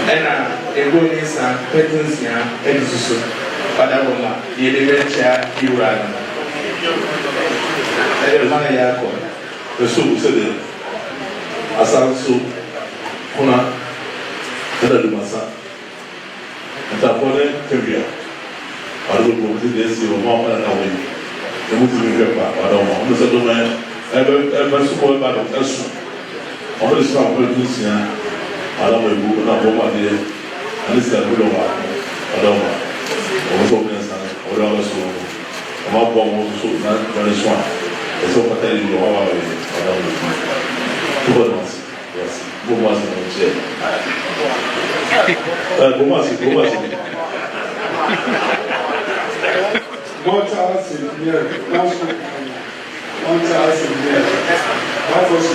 S6: ena ego ni san petins ya edisusu pada Roma ye de becha yura na
S2: Mana yako Yesu usede asanso kuna kada dumasa ntakone tembia wadu ko desi o ma para na we mutu mi pepa wadu ma ndo se do ma ebe su ko ba do asu o le sa ko tu sia ala mo bu na bo ma de ani sa ko lo wa wadu ma o so me sa o la so o ma bo mo so na le so eso pa tele lo wa we wadu ma tu ko no yes bo ma se no che Como assim?
S1: One thousand years. That was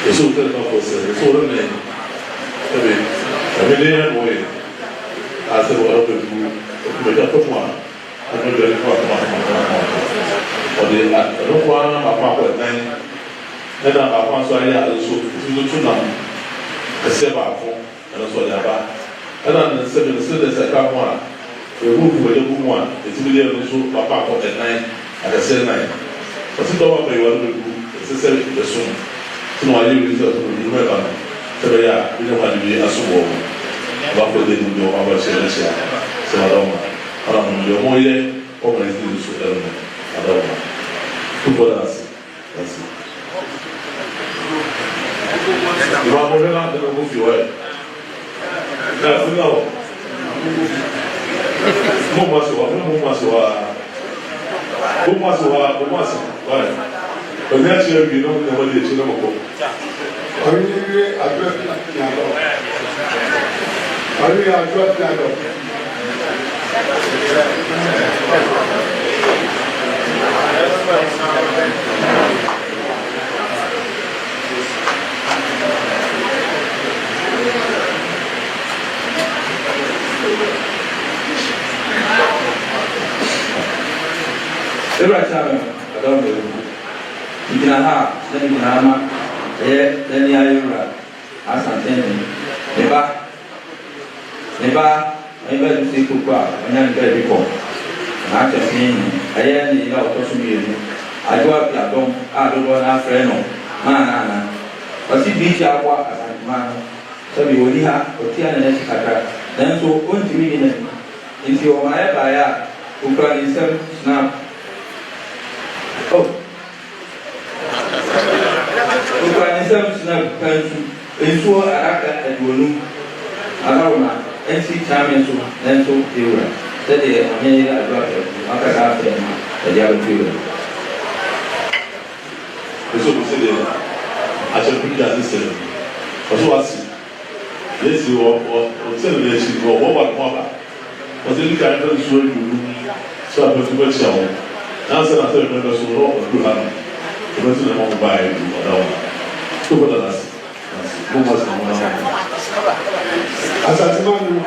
S2: Yesu tell no for say so the name every day and way as the word of the me da put one and no very far or the no one papa ko nan na papa so ya so tu na e se ba fo na so ya ba na se be se de ka ho a e hu hu de hu mo a e ti be no so papa ko nan a se nan o ti do wa be wa do se se de so no ayi wi so ni me ba se ya ni no hali aso wo ba ko de ni o ba se le se se ma do ma ala mo yo mo ile o ma ni so da no ada ma tu po da si ba mo le la de no fi wa da fu na mo ma so wa Como assim? Olha. Eu nem tinha visto, não vou dizer, não vou.
S1: Olha,
S8: Every time I don't know, you can have, then you can have, then you are as I'm telling you. Never to see Kuka, and then get before. After seeing I am in our social media. I go up your dome, I don't want our friend, man. But see, beach our work as a man. So we will have to tear the next attack. Then so, going to me if you are my buyer, who can himself snap. Oh, who can himself snap, and so I act at Wolu. Allow and see time so, then so you were. That is a minute I got it. After that, the other people.
S2: So we say that I should put that system. Also, I see. Yes, you are celebration or what about was it kind of show you? So I put to watch out. Now, I said, members will not do have the person among by you. What else? Who was
S1: as a man, you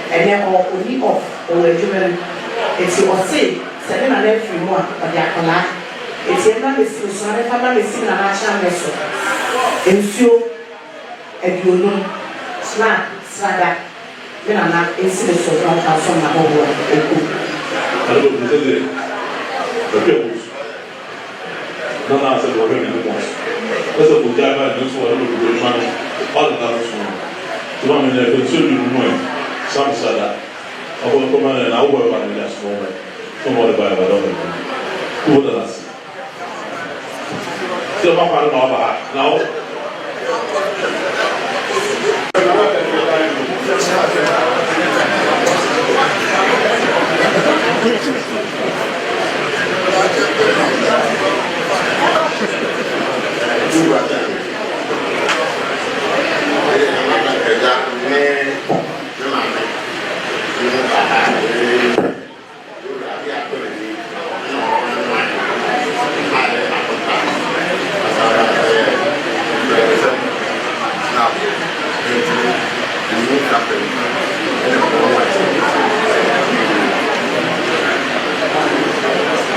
S9: and then only off or a human. It's your say, 7 and every one of the Akala. It's a man is sorry, family is in a national vessel. And so, and you know, snap, slada, then I'm not incident so long as some of
S2: I don't know the peoples. No, no, I said, we're going to do once. That's a good job. I just want to do the money. All the time, so I'm in there, but should be more. Some said that. I will come and I will work on the last moment. Somebody buy a dollar. Who would have asked? Still, my father, now.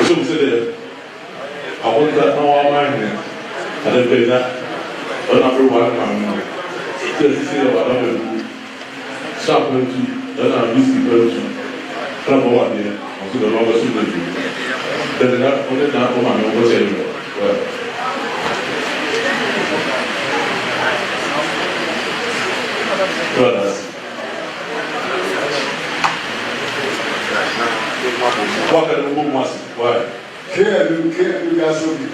S2: So we said, I want that now our mind. I don't play that. But not everyone, just say about that. Stop going to, then I'm busy going to. Number one here, I'm still the longest in the group. Then that, only that woman, I was anywhere. Brothers. What kind of book was it? Why?
S1: Care you gasoline.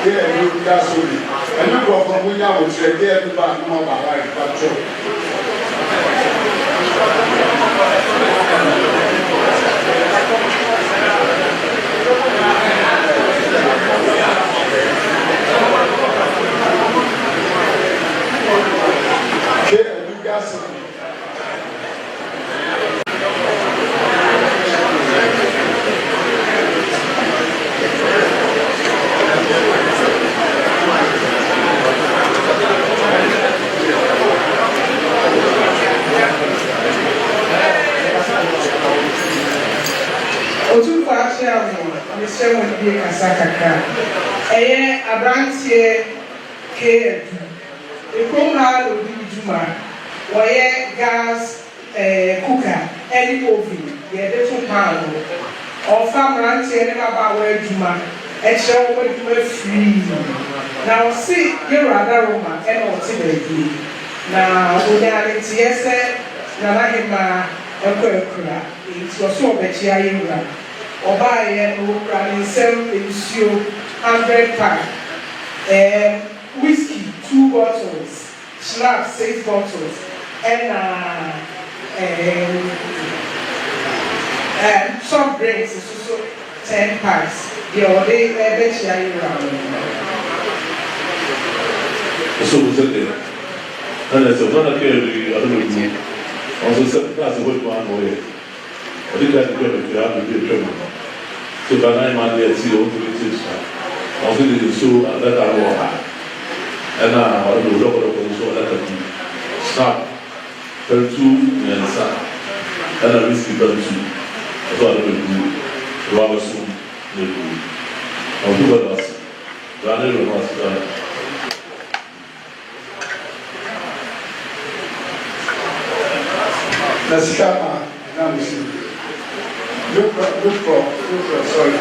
S1: Care you gasoline. And you go from William would say, care you back more by life, but true. Care you gasoline.
S10: Sakaka. Abrantie K. Ekroma Obi Juma. Why gas cooker, any oven, the different pound. Or farm rantie never about where Juma. ɛkyerɛ wɔn adwuma free na ɔsi yɛwurada roma ɛna ɔte baabi na onyare teɛ sɛ nana hema ɛkɔ akura nti ɔso ɔbɛkyia yɛwura ɔbaayɛ no wɔkura ne nsɛm nsuo 100 pack whiskey 2 bottles schnapps 6 bottles ɛna soft drinks nso 10 packs deɛ ɔde ɛbɛkyia yɛwura no.
S2: So we said that. And I said, one of the other room also said, that's a good one away. I think that's the good if you have to be a trouble. So, but I'm on there, see, all the things. Also, it is so that I will have. And I will look at the so that I can stop. 32 and stop. And I risk it 32. That's what I will do. Rather soon, I'll do what else. Rather than us.
S1: Na sikama na musi. Look, sorry.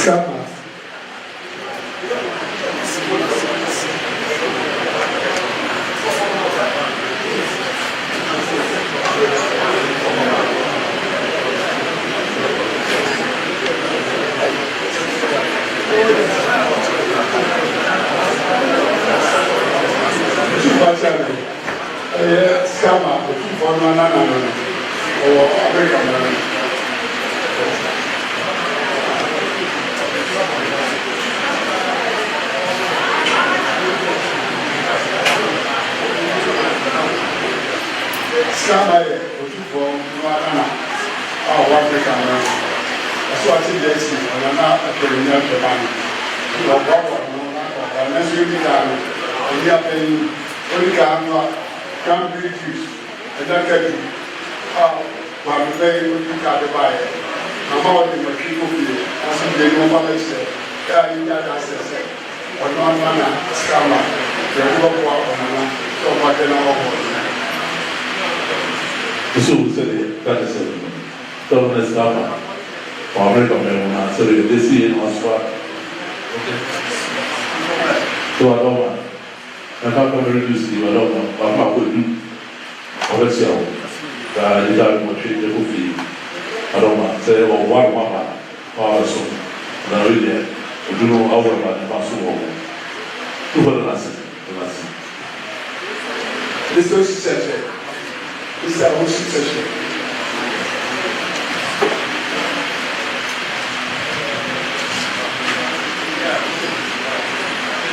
S1: Sama. Sama, for no, or American. Sama yɛ otufoɔ Ghana a ɔwɔ Africa no ɛso ate deɛ esi ɔno na akɛlɛnya ntoma no ɔboaboa no na ɔno nso edi kaa no ɔdi apɛnyin ɔdi kaa no a Cranberry juice ɛda kɛbi a maame bɛyɛ ɔdi kaa de baayɛ mama ɔde matwi kofie ɔso deɛ ne ɔba bɛkyerɛ ɛa yi nya da asɛ sɛ ɔno ano na Sama deɛ ɔde bɛboa ɔno no sɛ ɔba de na ɔbɔ
S2: So we said that is a government staff or American men, so they see in Oswald. So I don't want. I can't come reduce you, I don't know. I'm not going to do. Let's see. That is how much the coffee. I don't want. Say, well, one mama, or so. Now, really, I do know how about the Masuo. Two for the last.
S1: This is such this is our situation.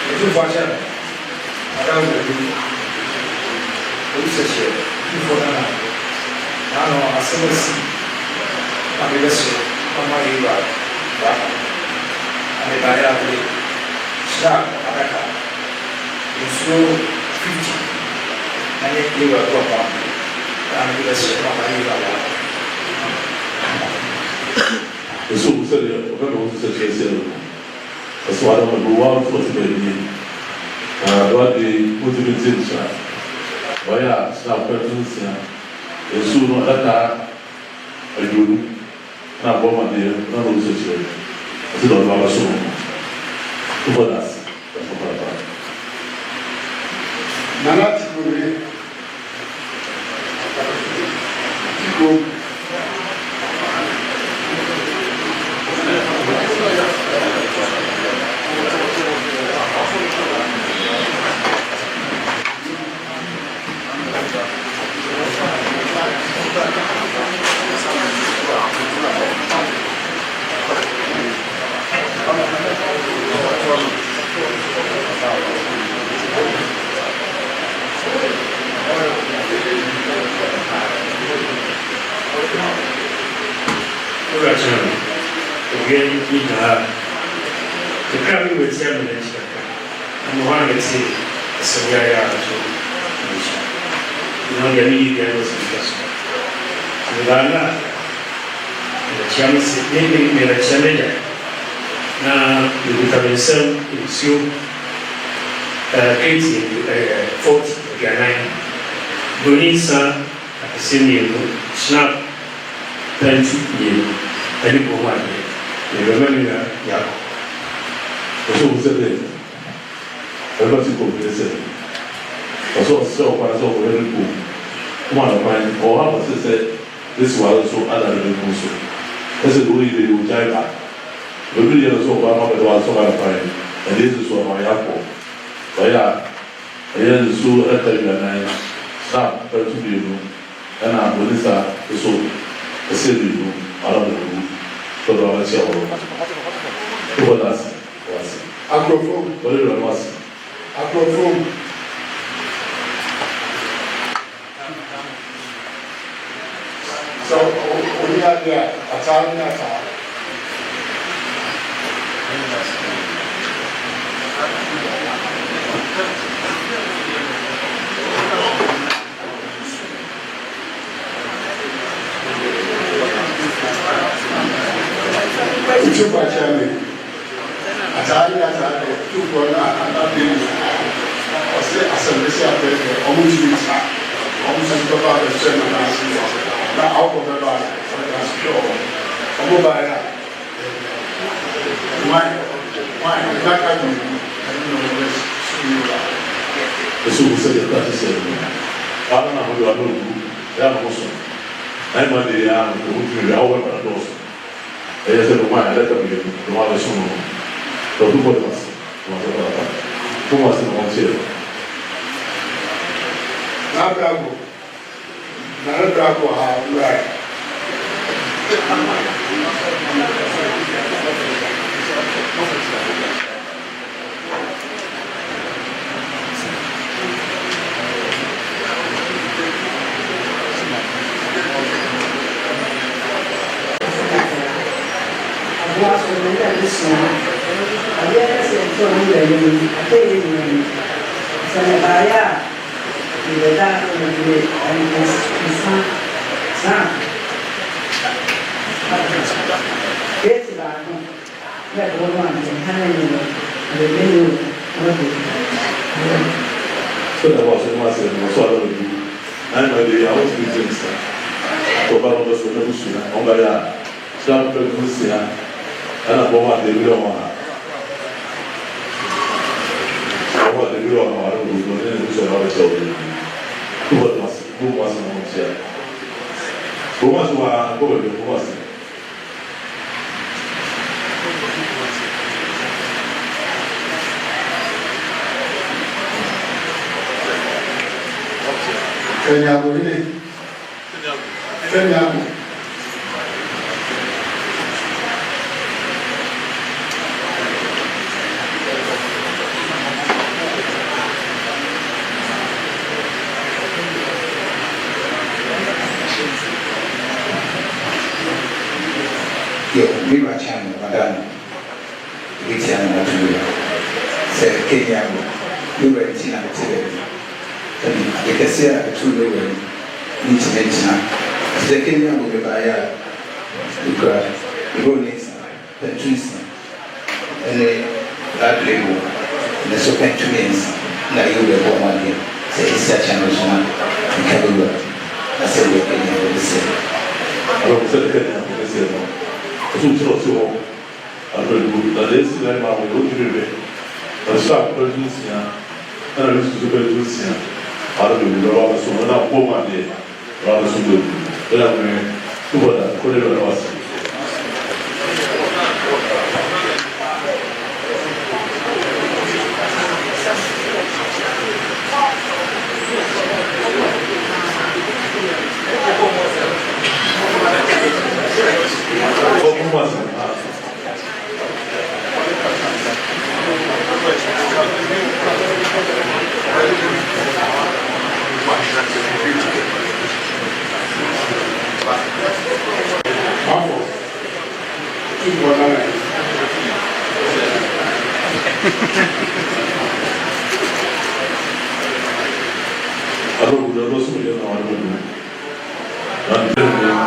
S5: Itu baca, ada lagi. Itu saja. Itu fotonya. Ano asemasi. Kami besok, mama iba, bah. Kami bayar beli. Sudah ada kan? Itu 50. Hanya iba berapa? Kami besok mama iba lah.
S2: So we said, we're going to say, that's why I'm going to go out for the day. What the motivation, why I start persons, and soon on that, I do not go on there, not on the church. I said, I'm not sure. For us, that's what I'm about.
S1: Nanati go.
S5: Again, the coming with 7 minutes. I'm one to say, so we are to you know, the media was in just. Ghana, the chance is making me a challenge. Now, you become some in you 40 Ghana. Bonisa at the same year, snap 20 years. Any woman, you remember, yeah.
S2: So we said, I'm not going to say, I saw a very cool. One of mine, or how was it? This was so other than also. That's a way they would drive back. The video was so bad, but was so fine. And this is what my apple. But yeah, I had the soul at the snap, 30 people, and I'm with this, the soul, the city, I don't know. So I was here. What was
S1: Agrophone.
S2: what it was?
S1: Agrophone. So, we have a time that time. Two by chairman. Atari, two for another business. I say, assembly up there, almost reach out. Almost about the same amount. Now, I'll go back. That's pure. I'm going to buy that. Why? Not I don't know.
S2: The school said the practice. I don't know how you are going to do. They are also. I'm not the young who will always have those. They said, why? Let them be the one that's soon. So, who was us? Who was the one here?
S1: Now, Bravo. Now, Bravo, how right.
S2: So that was what I said, so I don't do. I'm a day, I was doing things. So, but I was going to see, I'm going to start to see, and I'm going to do one. What the real one, I don't know, then we should always tell you. Who was on here? Who was one, who was
S1: Kenyago ile. Kenyago.
S8: Yo, mimi wachana madani. Ikiana na tuya. Se Kenyago. Yule tina mtele. Yekesea tuwe nichimechina sekenya ngobaya ukra ironisa petrisa ene adlego ne so petrisa na yule kwa mwani se isa chano jana ikabula asende kenya ngobise
S2: alors vous savez Kenya ngobise no so so alors la desi là ma wo du bébé la ça pour le sien ana le sous le sien alors que nous avons besoin d'un bon manier, nous avons besoin de la main, tout voilà, connaît le roi. Alors, vous avez besoin de